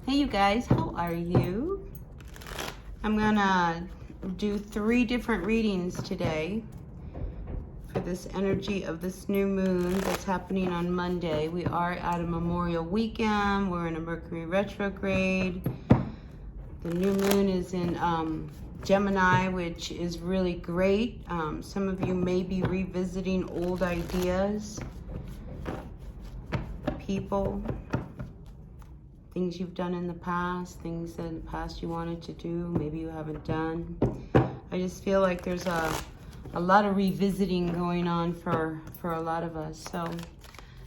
Hey you guys, how are you? I'm gonna do 3 different readings today for this energy of this new moon that's happening on Monday. We are at a Memorial weekend. We're in a Mercury retrograde. The new moon is in Gemini, which is really great. Some of you may be revisiting old ideas, people, things you've done in the past, things that in the past you wanted to do, maybe you haven't done. I just feel like there's a lot of revisiting going on for a lot of us. So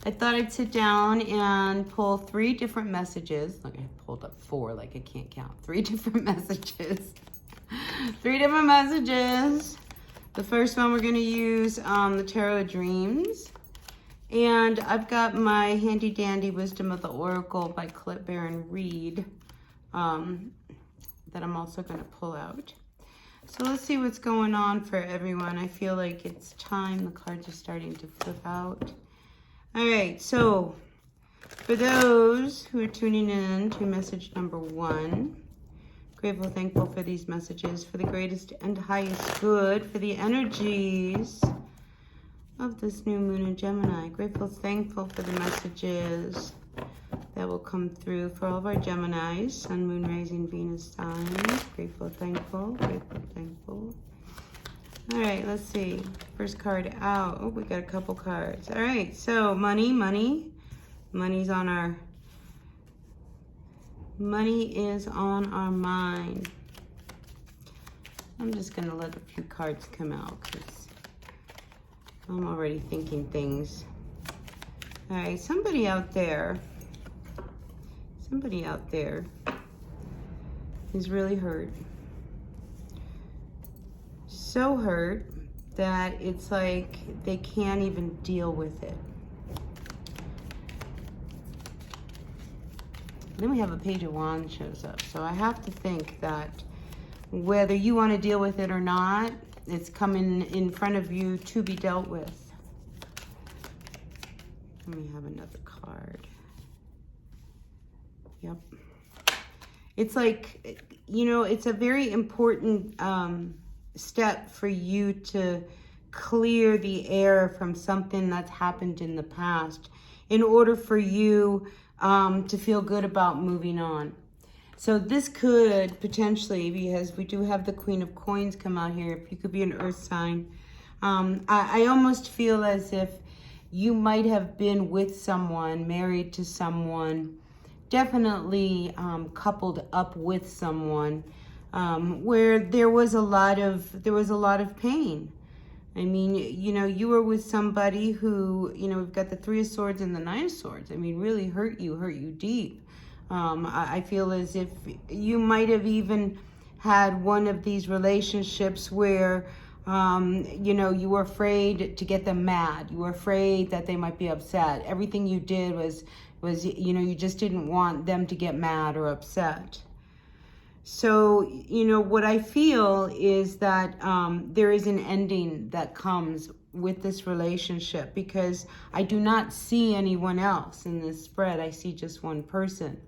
I thought I'd sit down and pull 3 different messages. Like I pulled up 4, like I can't count. 3 different messages. 3 different messages. The first one we're going to use the Tarot Dreams. And I've got my handy dandy Wisdom of the Oracle by Clip Baron Reed that I'm also going to pull out. So let's see what's going on for everyone. I feel like it's time. The cards are starting to flip out. All right, so for those who are tuning in to message number 1, grateful, thankful for these messages, for the greatest and highest good, for the energies of this new moon in Gemini. Grateful, thankful for the messages that will come through for all of our Geminis, Sun, Moon, Rising, Venus signs. Grateful, thankful, grateful, thankful. All right, let's see. First card out. Oh, we got a couple cards. All right, so money. Money's on our... Money is on our mind. I'm just going to let a few cards come out because I'm already thinking things. All right, somebody out there is really hurt. So hurt that it's like they can't even deal with it. Then we have a Page of Wands shows up. So I have to think that whether you want to deal with it or not, it's coming in front of you to be dealt with. Let me have another card. Yep. It's like, you know, it's a very important step for you to clear the air from something that's happened in the past in order for you to feel good about moving on. So this could potentially, because we do have the Queen of Coins come out here, if you could be an earth sign. I almost feel as if you might have been with someone, married to someone, definitely coupled up with someone where there was a lot of pain. I mean, you know, you were with somebody who, you know, we've got the 3 of Swords and the 9 of Swords. I mean, really hurt you deep. I feel as if you might have even had one of these relationships where, you know, you were afraid to get them mad. You were afraid that they might be upset. Everything you did was, you know, you just didn't want them to get mad or upset. So, you know, what I feel is that there is an ending that comes with this relationship because I do not see anyone else in this spread. I see just one person.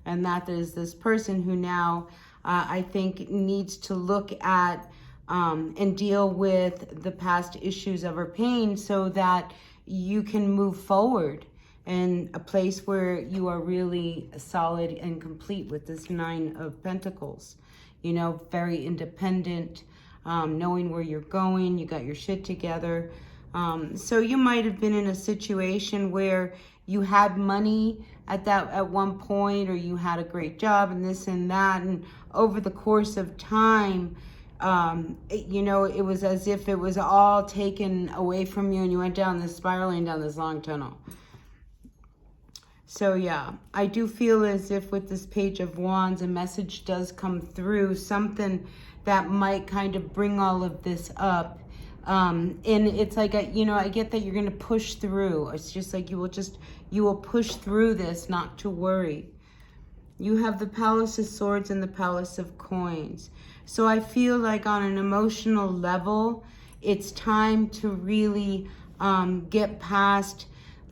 And that is this person who now I think needs to look at and deal with the past issues of her pain so that you can move forward in a place where you are really solid and complete with this 9 of Pentacles. You know, very independent, knowing where you're going, you got your shit together. So you might have been in a situation where you had money at one point, or you had a great job and this and that, and over the course of time, you know, it was as if it was all taken away from you and you went down this spiraling down this long tunnel. So yeah, I do feel as if with this Page of Wands, a message does come through, something that might kind of bring all of this up. And it's like, you know, I get that you're going to push through. It's just like you will push through this, not to worry. You have the Palace of Swords and the Palace of Coins. So I feel like on an emotional level, it's time to really get past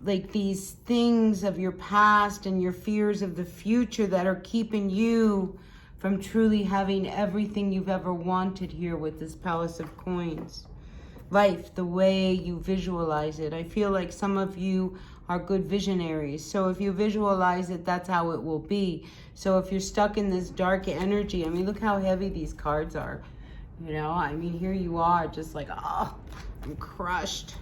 like these things of your past and your fears of the future that are keeping you from truly having everything you've ever wanted here with this Palace of Coins. Life, the way you visualize it. I feel like some of you are good visionaries. So if you visualize it, that's how it will be. So if you're stuck in this dark energy, I mean, look how heavy these cards are. You know, I mean, here you are just like, oh, I'm crushed.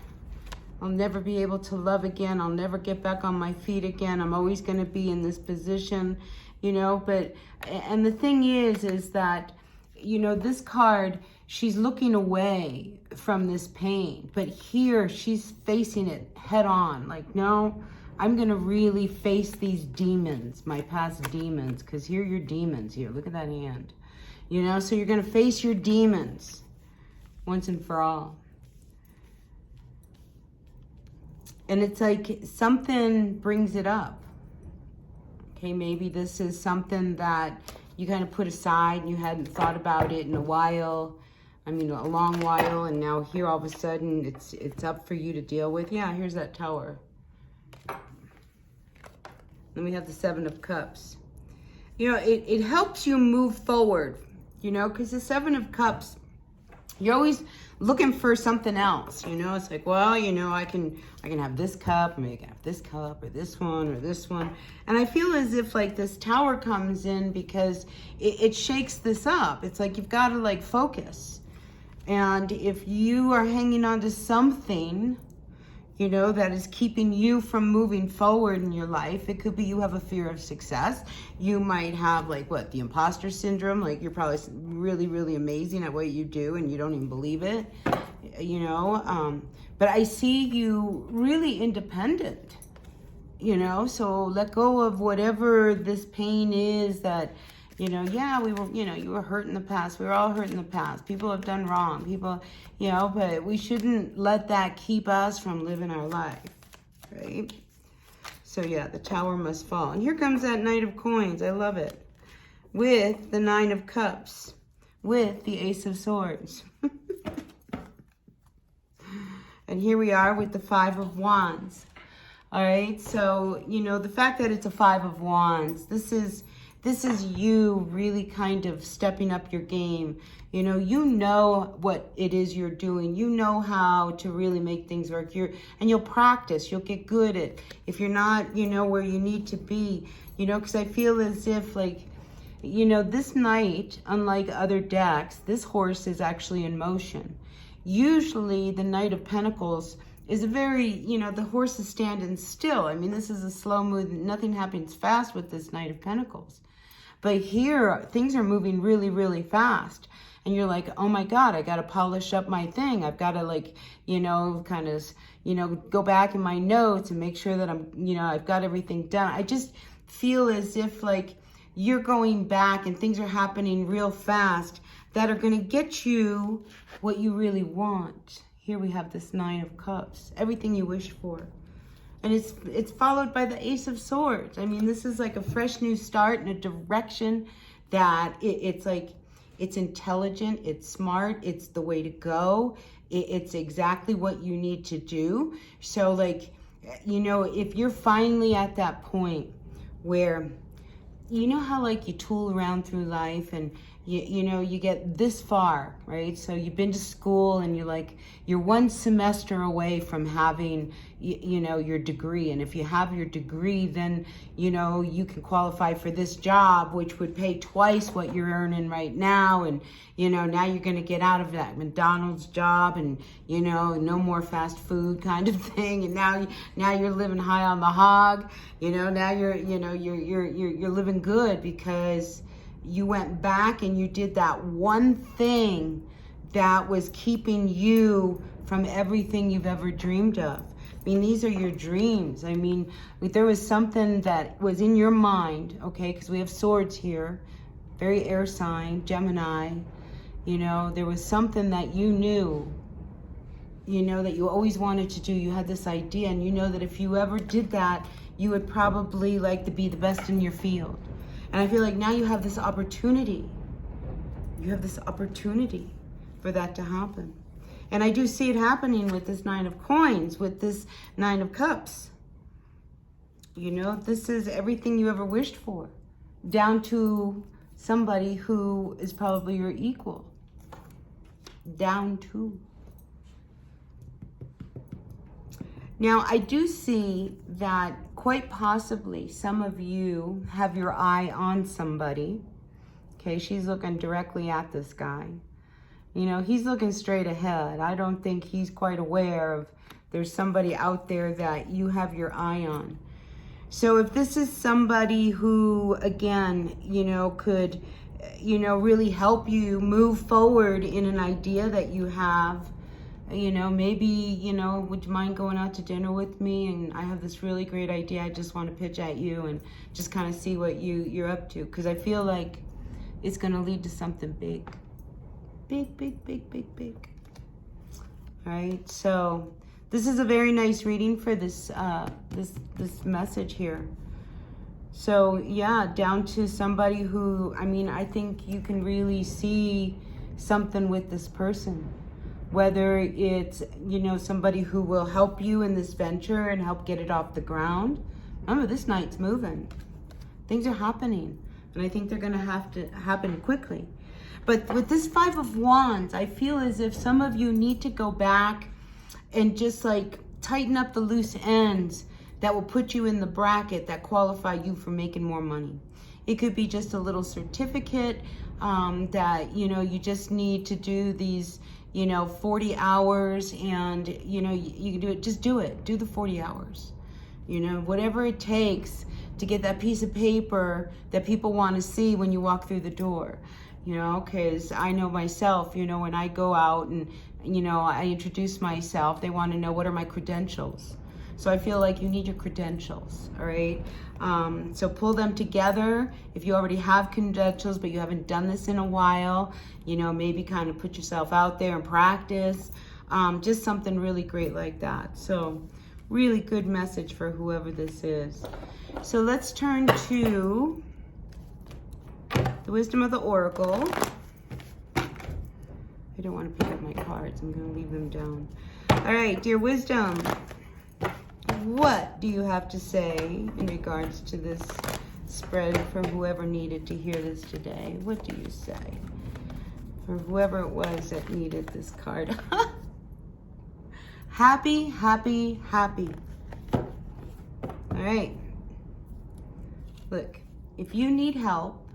I'll never be able to love again. I'll never get back on my feet again. I'm always going to be in this position, you know. But, and the thing is that, you know, this card, she's looking away from this pain. But here, she's facing it head on. Like, no, I'm going to really face these demons, my past demons. Because here are your demons here. Look at that hand. You know, so you're going to face your demons once and for all. And it's like something brings it up. Okay, maybe this is something that you kind of put aside and you hadn't thought about it in a while. I mean, a long while. And now here all of a sudden it's up for you to deal with. Yeah, here's that Tower. Then we have the Seven of Cups. You know, it helps you move forward. You know, because the Seven of Cups, you're always looking for something else. You know, it's like, well, you know, I can have this cup, or maybe I can have this cup, or this one. And I feel as if like this Tower comes in because it shakes this up. It's like you've got to like focus. And if you are hanging on to something, you know, that is keeping you from moving forward in your life. It could be you have a fear of success. You might have like what, the imposter syndrome. Like you're probably really, really amazing at what you do and you don't even believe it, you know. But I see you really independent, you know. So let go of whatever this pain is that, you know, yeah, we were, you know, you were hurt in the past. We were all hurt in the past. People have done wrong. People, you know, but we shouldn't let that keep us from living our life, right? So yeah, the Tower must fall. And here comes that Knight of Coins. I love it. With the Nine of Cups. With the Ace of Swords. And here we are with the Five of Wands. All right, so, you know, the fact that it's a Five of Wands, this is you really kind of stepping up your game. You know what it is you're doing. You know how to really make things work. And you'll practice. You'll get good at, if you're not, you know, where you need to be, you know, because I feel as if like, you know, this Knight, unlike other decks, this horse is actually in motion. Usually the Knight of Pentacles is a very, you know, the horse is standing still. I mean, this is a slow move. Nothing happens fast with this Knight of Pentacles. But here, things are moving really, really fast. And you're like, oh my God, I got to polish up my thing. I've got to like, you know, kind of, you know, go back in my notes and make sure that I'm, you know, I've got everything done. I just feel as if like you're going back and things are happening real fast that are going to get you what you really want. Here we have this Nine of Cups, everything you wish for. And it's followed by the Ace of Swords. I mean, this is like a fresh new start in a direction that it's like, it's intelligent, it's smart, it's the way to go. It's exactly what you need to do. So like, you know, if you're finally at that point where, you know how like you tool around through life and you know, you get this far, right? So you've been to school and you're one semester away from having, you know, your degree. And if you have your degree, then, you know, you can qualify for this job, which would pay twice what you're earning right now. And, you know, now you're going to get out of that McDonald's job and, you know, no more fast food kind of thing. And now you're living high on the hog, you know, now you're living good because you went back and you did that one thing that was keeping you from everything you've ever dreamed of. I mean, these are your dreams. I mean, there was something that was in your mind, okay, because we have swords here, very air sign, Gemini. You know, there was something that you knew, you know, that you always wanted to do. You had this idea, and you know that if you ever did that, you would probably like to be the best in your field. And I feel like now you have this opportunity. You have this opportunity for that to happen. And I do see it happening with this Nine of Coins, with this Nine of Cups. You know, this is everything you ever wished for, down to somebody who is probably your equal. Down to. Now, I do see that quite possibly some of you have your eye on somebody. Okay, she's looking directly at this guy. You know, he's looking straight ahead. I don't think he's quite aware of there's somebody out there that you have your eye on. So if this is somebody who, again, you know, could, you know, really help you move forward in an idea that you have, you know, maybe, you know, would you mind going out to dinner with me? And I have this really great idea I just want to pitch at you and just kind of see what you're up to. Because I feel like it's going to lead to something big. Big, big, big, big, big. All right, so this is a very nice reading for this this message here. So yeah, down to somebody who, I mean, I think you can really see something with this person. Whether it's, you know, somebody who will help you in this venture and help get it off the ground. Remember, this night's moving. Things are happening. And I think they're going to have to happen quickly. But with this Five of Wands, I feel as if some of you need to go back and just like tighten up the loose ends that will put you in the bracket that qualify you for making more money. It could be just a little certificate that, you know, you just need to do these, you know, 40 hours and, you know, you can do it. Just do it. Do the 40 hours. You know, whatever it takes to get that piece of paper that people want to see when you walk through the door. You know, because I know myself, you know, when I go out and, you know, I introduce myself, they want to know what are my credentials. So I feel like you need your credentials, all right? So pull them together. If you already have credentials, but you haven't done this in a while, you know, maybe kind of put yourself out there and practice. Just something really great like that. So really good message for whoever this is. So let's turn to the wisdom of the oracle. I don't want to pick up my cards. I'm going to leave them down. All right, dear wisdom, what do you have to say in regards to this spread for whoever needed to hear this today? What do you say for whoever it was that needed this card? Happy, happy, happy. All right. Look, if you need help,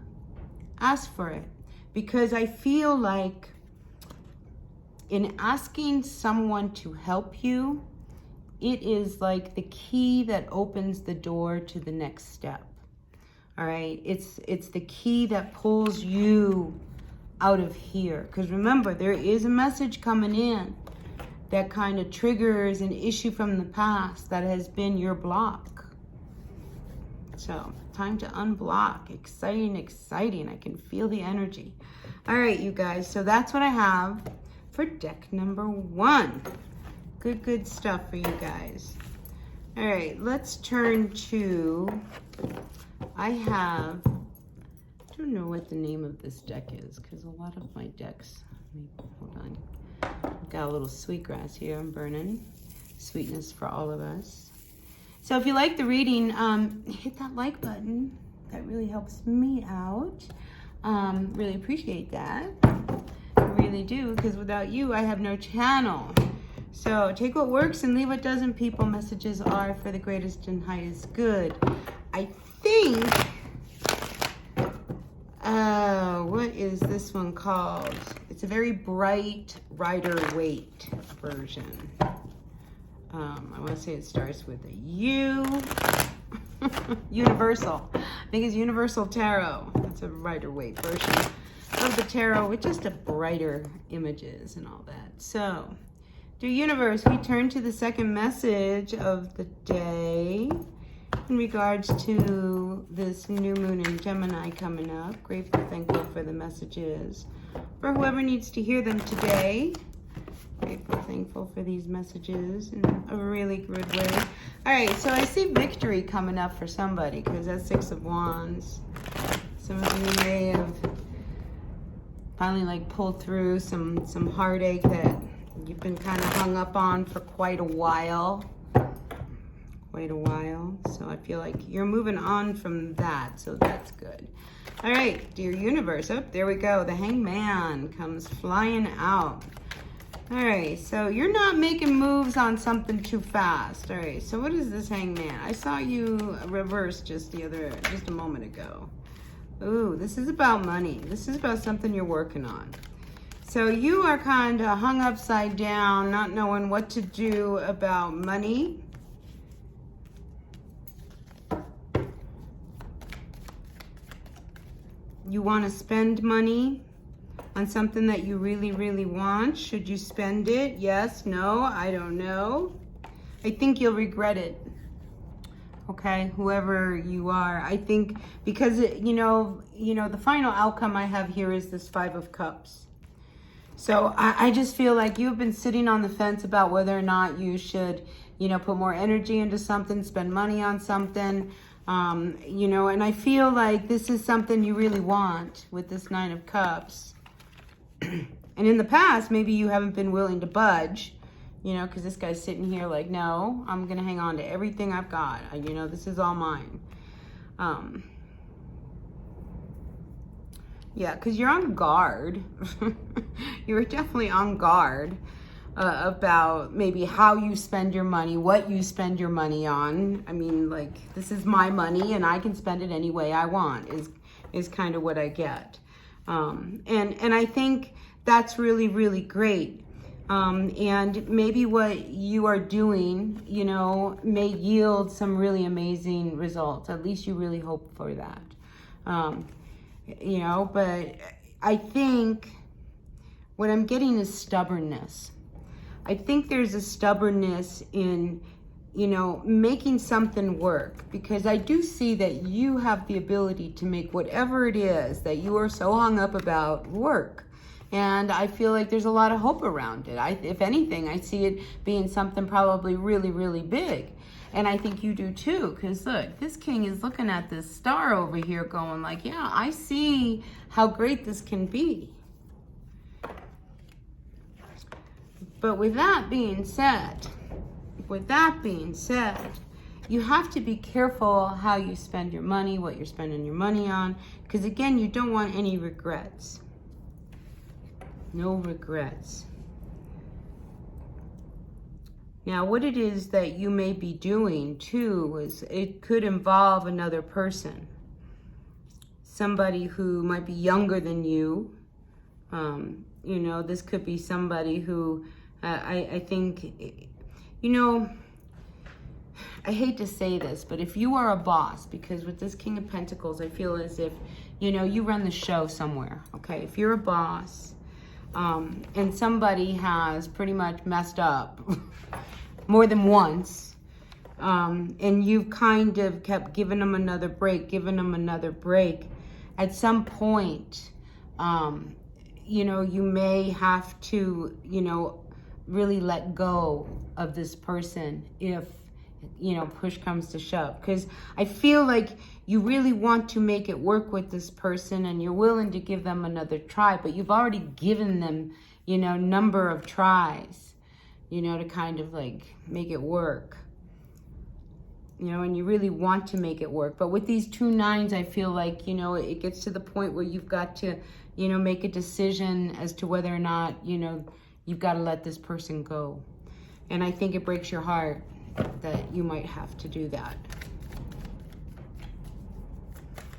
ask for it, because I feel like in asking someone to help you, it is like the key that opens the door to the next step. All right, it's the key that pulls you out of here. Because remember, there is a message coming in that kind of triggers an issue from the past that has been your block. So time to unblock. Exciting, exciting. I can feel the energy. All right, you guys. So that's what I have for deck number 1. Good stuff for you guys. All right, let's turn to, I don't know what the name of this deck is, because a lot of my decks, hold on. I've got a little sweetgrass here I'm burning. Sweetness for all of us. So if you like the reading, hit that like button. That really helps me out. Really appreciate that. I really do, because without you, I have no channel. So take what works and leave what doesn't, people. Messages are for the greatest and highest good. I think, what is this one called? It's a very bright Rider-Waite version. I want to say it starts with a U. Universal. I think it's Universal Tarot. That's a Rider-Waite version of the tarot with just a brighter images and all that. So, dear universe, we turn to the second message of the day in regards to this new moon in Gemini coming up. Grateful, thankful for the messages. For whoever needs to hear them today. Grateful, thankful for these messages in a really good way. All right, so I see victory coming up for somebody, because that's 6 of Wands. Some of you may have finally like pulled through some heartache that you've been kind of hung up on for quite a while. quite a while. So I feel like you're moving on from that. So that's good. All right, dear universe. Oh, there we go. The Hangman comes flying out. All right, so you're not making moves on something too fast. All right, so what is this Hangman? I saw you reverse just a moment ago. Ooh, this is about money. This is about something you're working on. So you are kind of hung upside down, not knowing what to do about money. You want to spend money on something that you really, really want. Should you spend it? Yes, no, I don't know. I think you'll regret it. Okay, whoever you are. I think because, the final outcome I have here is this 5 of Cups. So I just feel like you've been sitting on the fence about whether or not you should, put more energy into something, spend money on something. And I feel like this is something you really want with this 9 of Cups. And in the past, maybe you haven't been willing to budge, because this guy's sitting here like, no, I'm going to hang on to everything I've got. This is all mine. Yeah, because you're on guard. You're definitely on guard. About maybe how you spend your money, what you spend your money on. I mean, like, this is my money and I can spend it any way I want is kind of what I get. And I think that's really, really great. And maybe what you are doing, may yield some really amazing results. At least you really hope for that. But I think what I'm getting is stubbornness. I think there's a stubbornness in, making something work, because I do see that you have the ability to make whatever it is that you are so hung up about work. And I feel like there's a lot of hope around it. If anything, I see it being something probably really, really big. And I think you do too, because look, this king is looking at this star over here going like, yeah, I see how great this can be. But with that being said, you have to be careful how you spend your money, what you're spending your money on, because again, you don't want any regrets. No regrets. Now, what it is that you may be doing too is it could involve another person. Somebody who might be younger than you. This could be somebody who I think, I hate to say this, but if you are a boss, because with this King of Pentacles, I feel as if, you run the show somewhere, okay? If you're a boss, and somebody has pretty much messed up more than once, and you've kind of kept giving them another break, at some point, you may have to, really let go of this person if, push comes to shove. Because I feel like you really want to make it work with this person and you're willing to give them another try, but you've already given them, number of tries, to kind of like make it work. And you really want to make it work. But with these 2 9s, I feel like, it gets to the point where you've got to, make a decision as to whether or not, you've got to let this person go. And I think it breaks your heart that you might have to do that.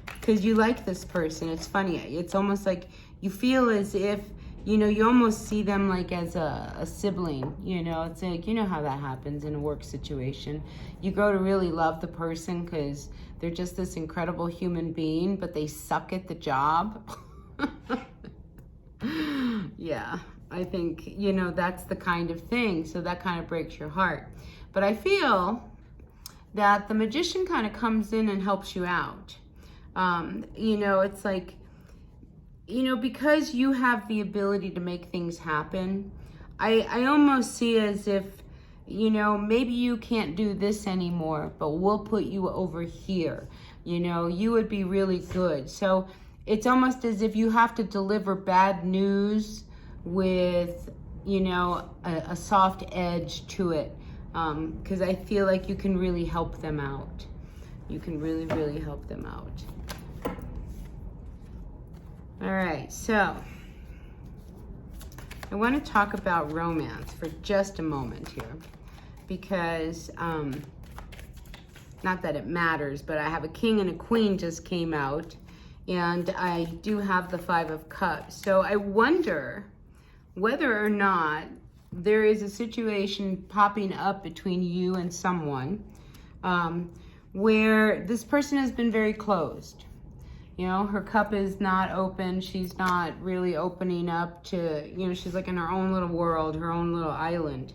Because you like this person. It's funny. It's almost like you feel as if, you almost see them like as a sibling. It's like, how that happens in a work situation. You grow to really love the person because they're just this incredible human being, but they suck at the job. Yeah. I think, that's the kind of thing. So that kind of breaks your heart. But I feel that the Magician kind of comes in and helps you out. It's like, because you have the ability to make things happen, I almost see as if, maybe you can't do this anymore, but we'll put you over here. You would be really good. So it's almost as if you have to deliver bad news with, a soft edge to it. because I feel like you can really help them out. You can really, really help them out. All right, so I want to talk about romance for just a moment here, because not that it matters, but I have a king and a queen just came out, and I do have the 5 of Cups. So I wonder whether or not there is a situation popping up between you and someone where this person has been very closed. You know, her cup is not open. She's not really opening up to, you know, she's like in her own little world, her own little island.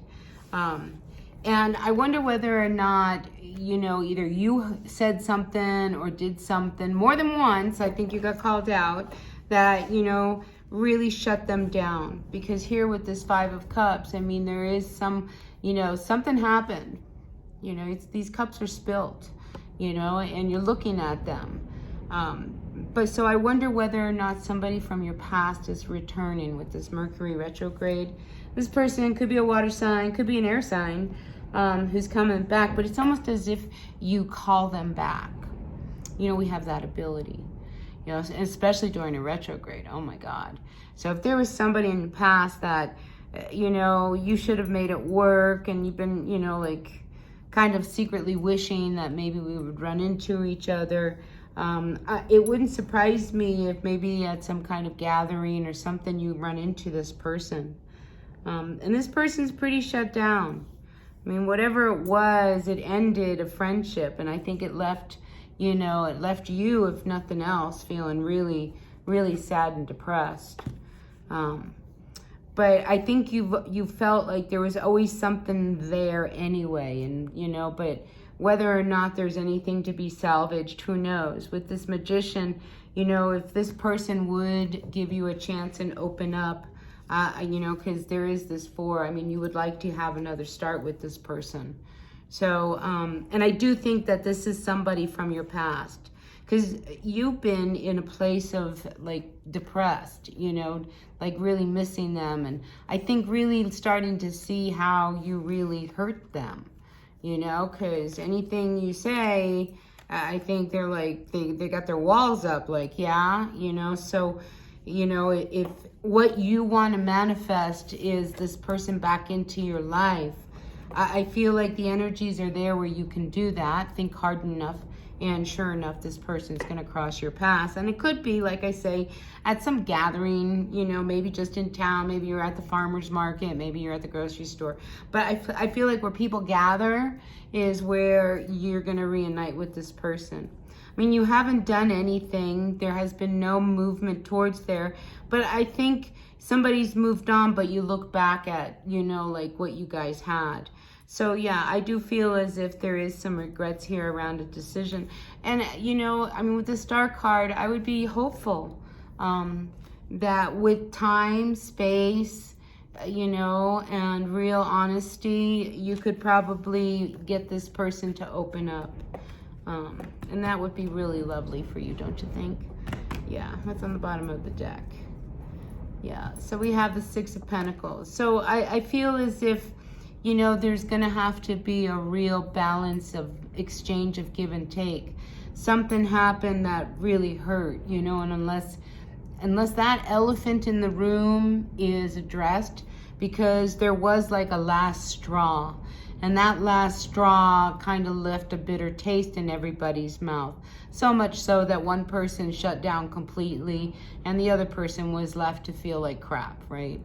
And I wonder whether or not, you know, either you said something or did something more than once, I think you got called out, that, you know, really shut them down. Because here with this 5 of Cups, I mean, there is some, you know, something happened. You know, these cups are spilt, you know, and you're looking at them. But so I wonder whether or not somebody from your past is returning with this Mercury retrograde. This person could be a water sign, could be an air sign, who's coming back, but it's almost as if you call them back. You know, we have that ability, you know, especially during a retrograde. Oh my God. So if there was somebody in the past that, you know, you should have made it work, and you've been, you know, like kind of secretly wishing that maybe we would run into each other. It wouldn't surprise me if maybe at some kind of gathering or something you run into this person. And this person's pretty shut down. I mean, whatever it was, it ended a friendship. And I think it left, you know, it left you, if nothing else, feeling really, really sad and depressed. But I think you felt like there was always something there anyway. And, you know, but whether or not there's anything to be salvaged, who knows? With this Magician, you know, if this person would give you a chance and open up, you know, because there is this 4, I mean, you would like to have another start with this person. So, and I do think that this is somebody from your past, because you've been in a place of like depressed, you know, like really missing them. And I think really starting to see how you really hurt them. You know, because anything you say, I think they're like, they got their walls up, like, yeah, you know. So, you know, if what you want to manifest is this person back into your life, I feel like the energies are there where you can do that. Think hard enough, and sure enough, this person's going to cross your path. And it could be, like I say, at some gathering, you know, maybe just in town, maybe you're at the farmer's market, maybe you're at the grocery store. But I feel like where people gather is where you're going to reunite with this person. I mean, you haven't done anything. There has been no movement towards there. But I think somebody's moved on, but you look back at, you know, like what you guys had. So yeah, I do feel as if there is some regrets here around a decision. And, you know, I mean, with the Star card, I would be hopeful that with time, space, you know, and real honesty, you could probably get this person to open up. And that would be really lovely for you, don't you think? Yeah, that's on the bottom of the deck. Yeah, so we have the 6 of Pentacles. So I feel as if, you know, there's going to have to be a real balance of exchange of give and take. Something happened that really hurt, you know, and unless that elephant in the room is addressed, because there was like a last straw, and that last straw kind of left a bitter taste in everybody's mouth. So much so that one person shut down completely and the other person was left to feel like crap, right?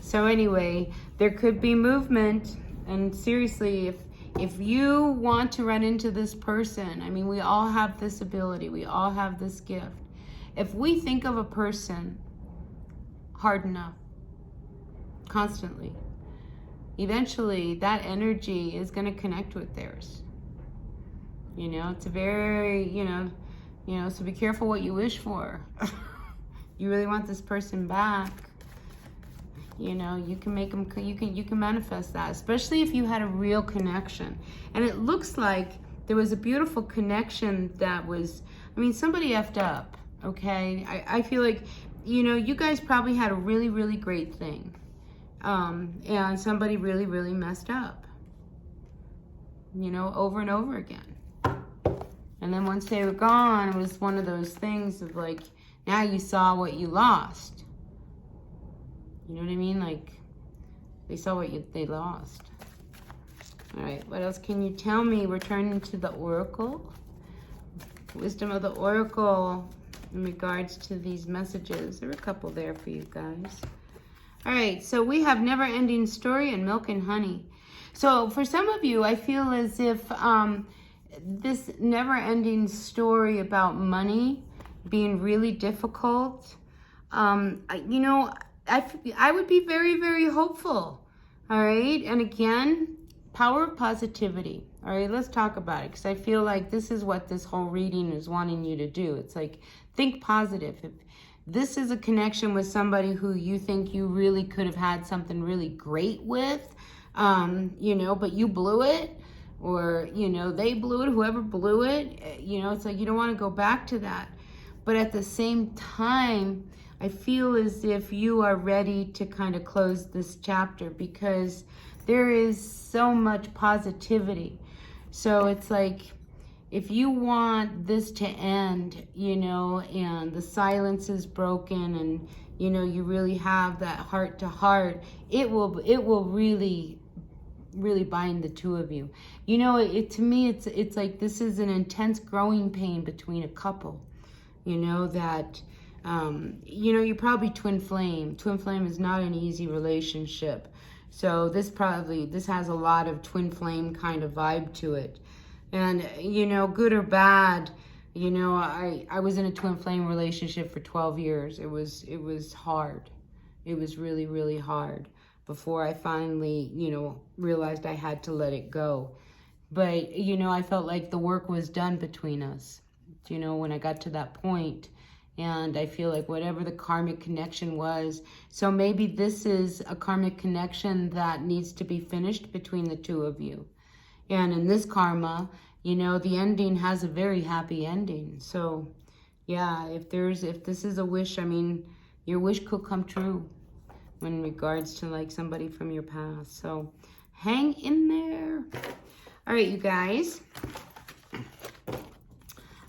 So anyway, there could be movement. And seriously, if you want to run into this person, I mean, we all have this ability. We all have this gift. If we think of a person hard enough, constantly, eventually that energy is going to connect with theirs. You know, it's a very, you know, so be careful what you wish for. You really want this person back, you know, you can make them, you can manifest that, especially if you had a real connection. And it looks like there was a beautiful connection that was, I mean, somebody effed up, okay? I feel like, you know, you guys probably had a really, really great thing. And somebody really, really messed up, you know, over and over again. And then once they were gone, it was one of those things of like, now you saw what you lost. You know what I mean? Like, they saw what they lost. All right, what else can you tell me? We're turning to the Oracle. Wisdom of the Oracle in regards to these messages. There are a couple there for you guys. All right, so we have Never Ending Story and Milk and Honey. So for some of you, I feel as if this never ending story about money being really difficult, you know, I would be very, very hopeful. All right, and again, power of positivity. All right, let's talk about it, because I feel like this is what this whole reading is wanting you to do. It's like, think positive. If this is a connection with somebody who you think you really could have had something really great with, you know, but you blew it, or, you know, they blew it, whoever blew it, you know, it's like you don't want to go back to that. But at the same time, I feel as if you are ready to kind of close this chapter, because there is so much positivity. So it's like, if you want this to end, you know, and the silence is broken, and, you know, you really have that heart to heart, it will really bind the two of you. You know, to me, it's like this is an intense growing pain between a couple. You know, that, you know, you're probably twin flame. Twin flame is not an easy relationship. So this has a lot of twin flame kind of vibe to it. And, you know, good or bad, you know, I was in a twin flame relationship for 12 years. It was hard. It was really, really hard before I finally, you know, realized I had to let it go. But, you know, I felt like the work was done between us, you know, when I got to that point. And I feel like whatever the karmic connection was, so maybe this is a karmic connection that needs to be finished between the two of you. And in this karma, you know, the ending has a very happy ending. So yeah, if this is a wish, I mean, your wish could come true in regards to like somebody from your past. So hang in there. All right, you guys.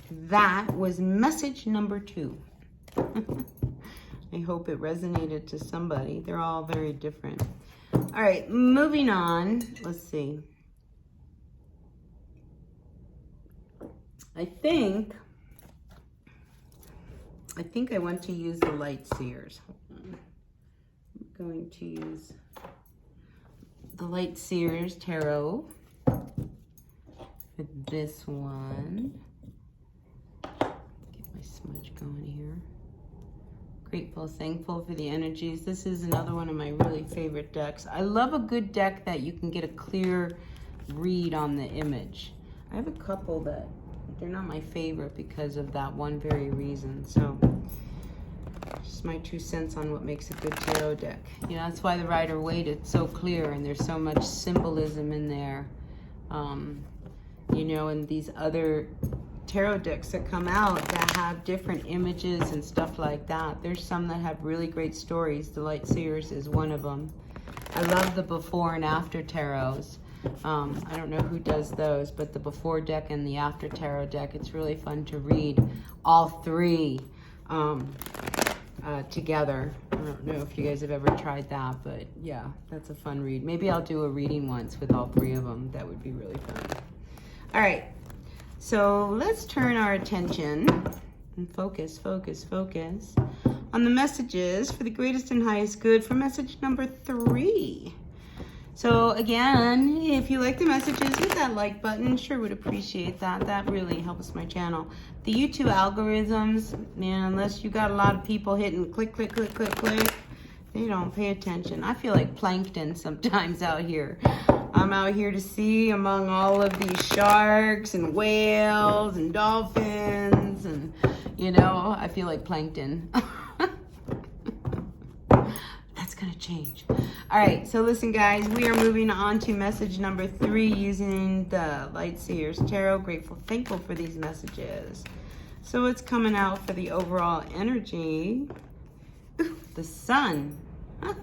That was message number 2. I hope it resonated to somebody. They're all very different. All right, moving on. Let's see. I think I want to use the LightSeers. Hold on. I'm going to use the LightSeers Tarot for this one. Get my smudge going here. Grateful, thankful for the energies. This is another one of my really favorite decks. I love a good deck that you can get a clear read on the image. I have a couple that they're not my favorite because of that one very reason. So just my 2 cents on what makes a good tarot deck. You know, that's why the Rider-Waite is so clear, and there's so much symbolism in there. You know, and these other tarot decks that come out that have different images and stuff like that. There's some that have really great stories. The LightSeers is one of them. I love the before and after tarots. I don't know who does those, but the before deck and the after tarot deck, it's really fun to read all 3 together. I don't know if you guys have ever tried that, but yeah, that's a fun read. Maybe I'll do a reading once with all 3 of them. That would be really fun. All right, so let's turn our attention and focus on the messages for the greatest and highest good for message number 3. So again, if you like the messages, hit that like button. Sure would appreciate that. That really helps my channel. The YouTube algorithms, man, unless you got a lot of people hitting click, click, click, click, click, they don't pay attention. I feel like plankton sometimes out here. I'm out here to see among all of these sharks and whales and dolphins, and, you know, I feel like plankton. That's gonna change. All right, so listen guys, we are moving on to message number 3 using the LightSeers Tarot. Grateful, thankful for these messages. So what's coming out for the overall energy? The Sun. Huh.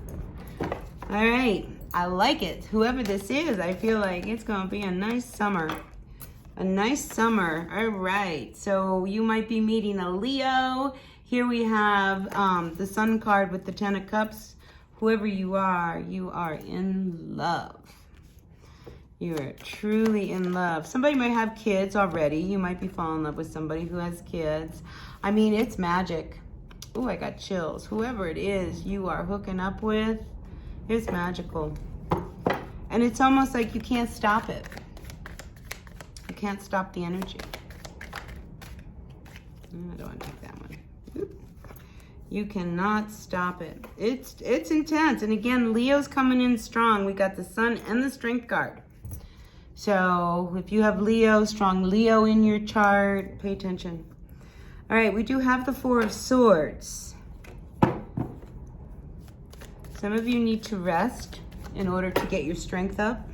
All right. I like it. Whoever this is, I feel like it's going to be a nice summer. A nice summer. All right. So you might be meeting a Leo. Here we have the Sun card with the Ten of Cups. Whoever you are in love. You are truly in love. Somebody might have kids already. You might be falling in love with somebody who has kids. I mean, it's magic. Oh, I got chills. Whoever it is you are hooking up with, it's magical. And it's almost like you can't stop it. You can't stop the energy. I don't want to take that one. Oop. You cannot stop it. It's intense. And again, Leo's coming in strong. We got the Sun and the Strength card. So if you have Leo, strong Leo in your chart, pay attention. All right, we do have the Four of Swords. Some of you need to rest in order to get your strength up.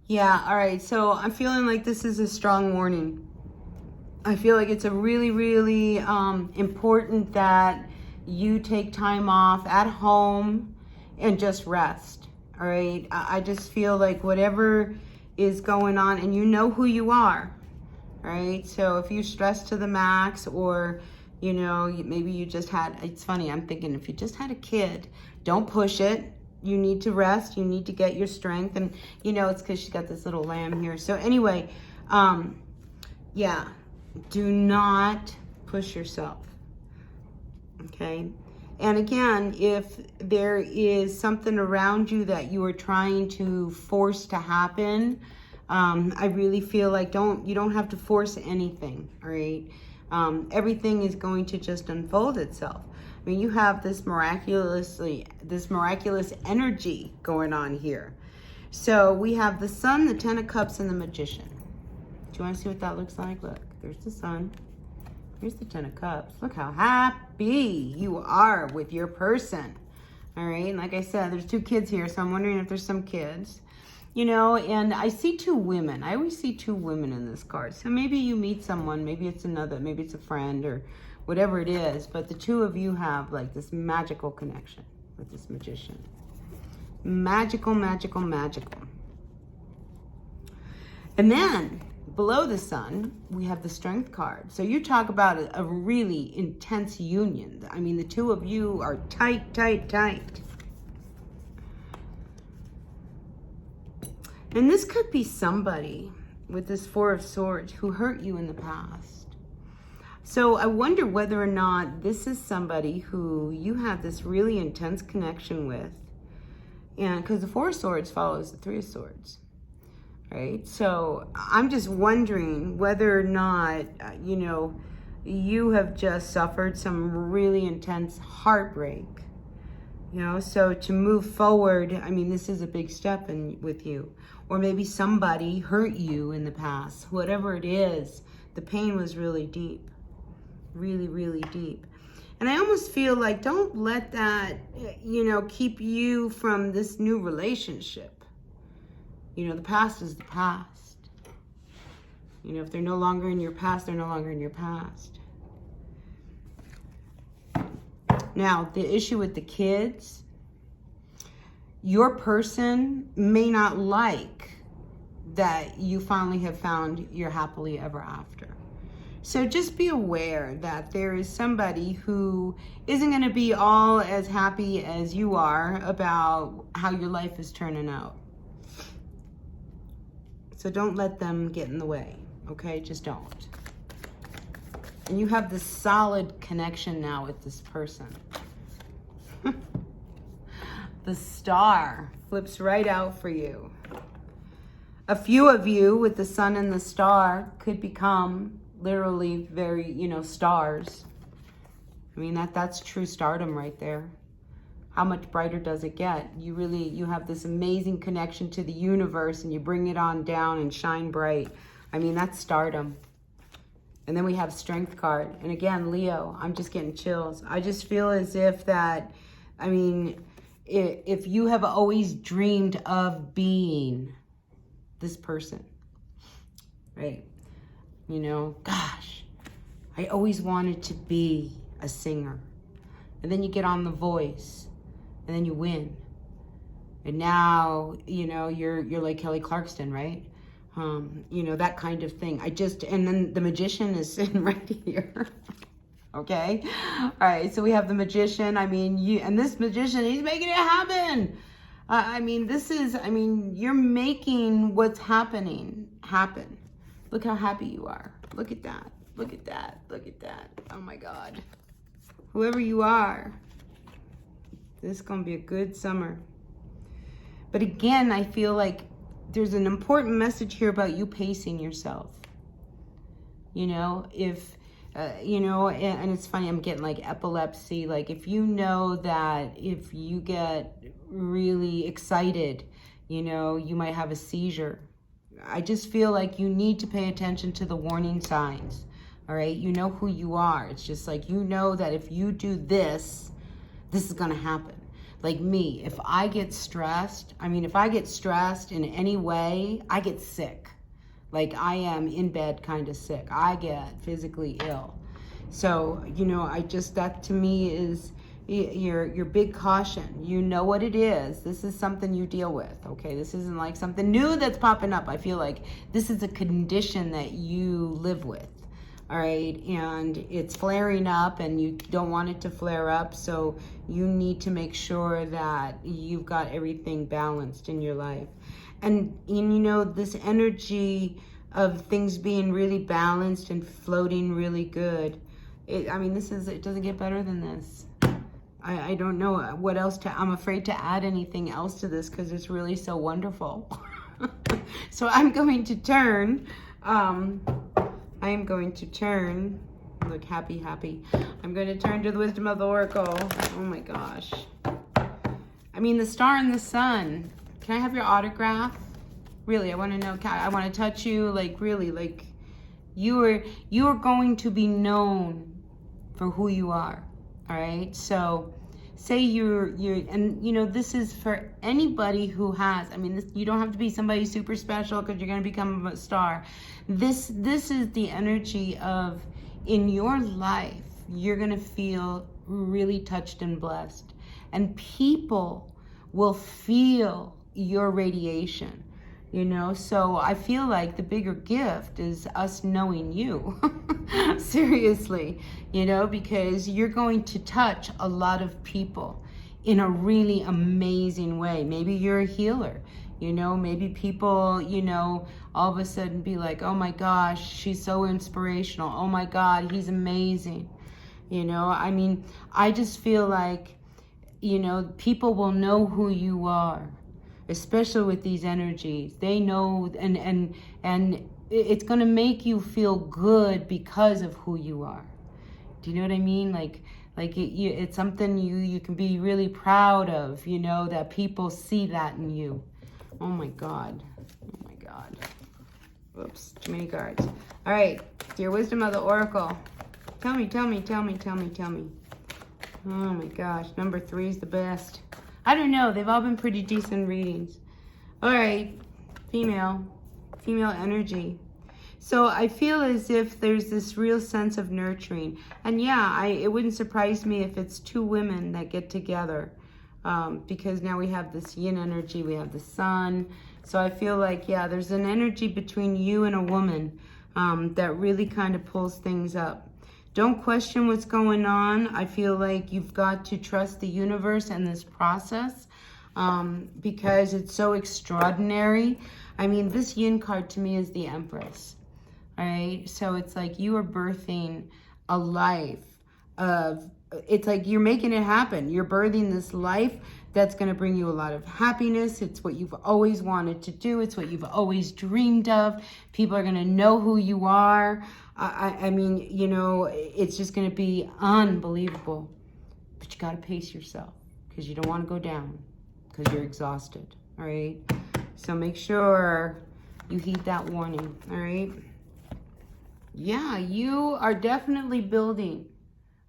Yeah, all right, so I'm feeling like this is a strong warning. I feel like it's a really, really important that you take time off at home and just rest, all right? I just feel like whatever is going on, and you know who you are, all right? So if you're stressed to the max, or, you know, maybe you just had, it's funny, I'm thinking if you just had a kid, don't push it. You need to rest. You need to get your strength. And, you know, it's because she's got this little lamb here. So anyway, yeah, do not push yourself. Okay. And again, if there is something around you that you are trying to force to happen, I really feel like you don't have to force anything. All right. Everything is going to just unfold itself. I mean, you have this miraculous energy going on here. So we have the Sun, the Ten of Cups, and the Magician. Do you want to see what that looks like? Look, there's the Sun. Here's the Ten of Cups. Look how happy you are with your person. All right, and like I said, there's two kids here, so I'm wondering if there's some kids. You know, and I see two women. I always see two women in this card. So maybe you meet someone, maybe it's maybe it's a friend or whatever it is, but the two of you have like this magical connection with this Magician. Magical, magical, magical. And then below the Sun, we have the Strength card. So you talk about a really intense union. I mean, the two of you are tight, tight, tight. And this could be somebody with this Four of Swords who hurt you in the past. So I wonder whether or not this is somebody who you have this really intense connection with. And because the Four of Swords follows the Three of Swords, right? So I'm just wondering whether or not, you know, you have just suffered some really intense heartbreak. You know, so to move forward, I mean, this is a big step with you. Or maybe somebody hurt you in the past. Whatever it is, the pain was really deep. Really, really deep. And I almost feel like don't let that, you know, keep you from this new relationship. You know, the past is the past. You know, if they're no longer in your past, they're no longer in your past. Now, the issue with the kids, your person may not like that you finally have found your happily ever after. So just be aware that there is somebody who isn't going to be all as happy as you are about how your life is turning out. So don't let them get in the way, okay? Just don't. And you have this solid connection now with this person. The Star flips right out for you. A few of you with the Sun and the Star could become literally very, you know, stars. I mean, that's true stardom right there. How much brighter does it get? You have this amazing connection to the universe and you bring it on down and shine bright. I mean, that's stardom. And then we have Strength card. And again, Leo, I'm just getting chills. I just feel as if that, I mean, if you have always dreamed of being this person, right? You know, gosh, I always wanted to be a singer. And then you get on The Voice, and then you win. And now, you know, you're like Kelly Clarkson, right? You know, that kind of thing. And then the magician is sitting right here. Okay? All right, so we have the magician. I mean, and this magician, he's making it happen. I mean, you're making what's happening happen. Look how happy you are. Look at that. Look at that. Look at that. Oh my God. Whoever you are, this is going to be a good summer. But again, I feel like there's an important message here about you pacing yourself. You know, you know, and it's funny, I'm getting like epilepsy. Like if you know that if you get really excited, you know, you might have a seizure. I just feel like you need to pay attention to the warning signs. All right, you know who you are. It's just like, you know that if you do this, this is gonna happen. Like me, if I get stressed, if I get stressed in any way, I get sick. Like I am in bed kind of sick. I get physically ill. So, you know, that to me is your big caution. You know what it is. This is something you deal with, okay? This isn't like something new that's popping up. I feel like this is a condition that you live with. All right, and it's flaring up and you don't want it to flare up, so you need to make sure that you've got everything balanced in your life. And you know, this energy of things being really balanced and floating really good, it doesn't get better than this. I don't know what else I'm afraid to add anything else to this because it's really so wonderful. So I'm going to turn. I am going to turn, look, happy. I'm going to turn to the wisdom of the Oracle. Oh my gosh. I mean, the star and the sun. Can I have your autograph? Really, I want to know, I want to touch you, like really, like you are going to be known for who you are. All right. So say and you know, this is for anybody who has, you don't have to be somebody super special because you're going to become a star. This is the energy of, in your life, you're going to feel really touched and blessed. And people will feel your radiation, you know? So I feel like the bigger gift is us knowing you. Seriously, you know, because you're going to touch a lot of people in a really amazing way. Maybe you're a healer. You know, maybe people, you know, all of a sudden be like, oh my gosh, she's so inspirational. Oh my God, he's amazing. You know, I just feel like, you know, people will know who you are, especially with these energies. They know, and it's going to make you feel good because of who you are. Do you know what I mean? Like it's something you can be really proud of, you know, that people see that in you. Oh my God. Oh my God. Whoops, too many cards. All right, dear wisdom of the Oracle. Tell me. Oh my gosh, number 3 is the best. I don't know, they've all been pretty decent readings. All right, female energy. So I feel as if there's this real sense of nurturing. And yeah, it wouldn't surprise me if it's 2 women that get together. Because now we have this yin energy, we have the sun. So I feel like, yeah, there's an energy between you and a woman that really kind of pulls things up. Don't question what's going on. I feel like you've got to trust the universe and this process because it's so extraordinary. This yin card to me is the Empress. All right, so it's like you are birthing a life of, it's like you're making it happen. You're birthing this life that's going to bring you a lot of happiness. It's what you've always wanted to do. It's what you've always dreamed of. People are going to know who you are. You know, it's just going to be unbelievable. But you got to pace yourself because you don't want to go down because you're exhausted. All right, so make sure you heed that warning. All right. Yeah, you are definitely building.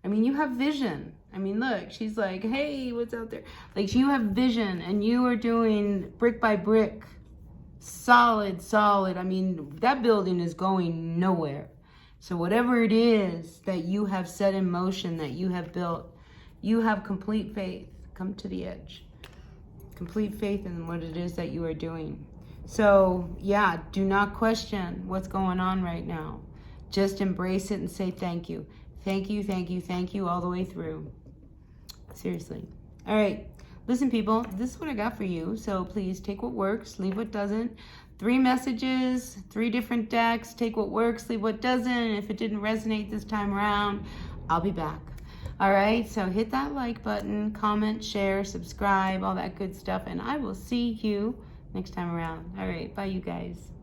You have vision. Look, she's like, hey, what's out there? Like, you have vision and you are doing brick by brick, solid. That building is going nowhere. So whatever it is that you have set in motion, that you have built, you have complete faith. Come to the edge. Complete faith in what it is that you are doing. So yeah, do not question what's going on right now. Just embrace it and say thank you. Thank you, thank you, thank you all the way through. Seriously. All right. Listen, people, this is what I got for you. So please take what works, leave what doesn't. 3 messages, 3 different decks. Take what works, leave what doesn't. If it didn't resonate this time around, I'll be back. All right, so hit that like button, comment, share, subscribe, all that good stuff, and I will see you next time around. All right, bye, you guys.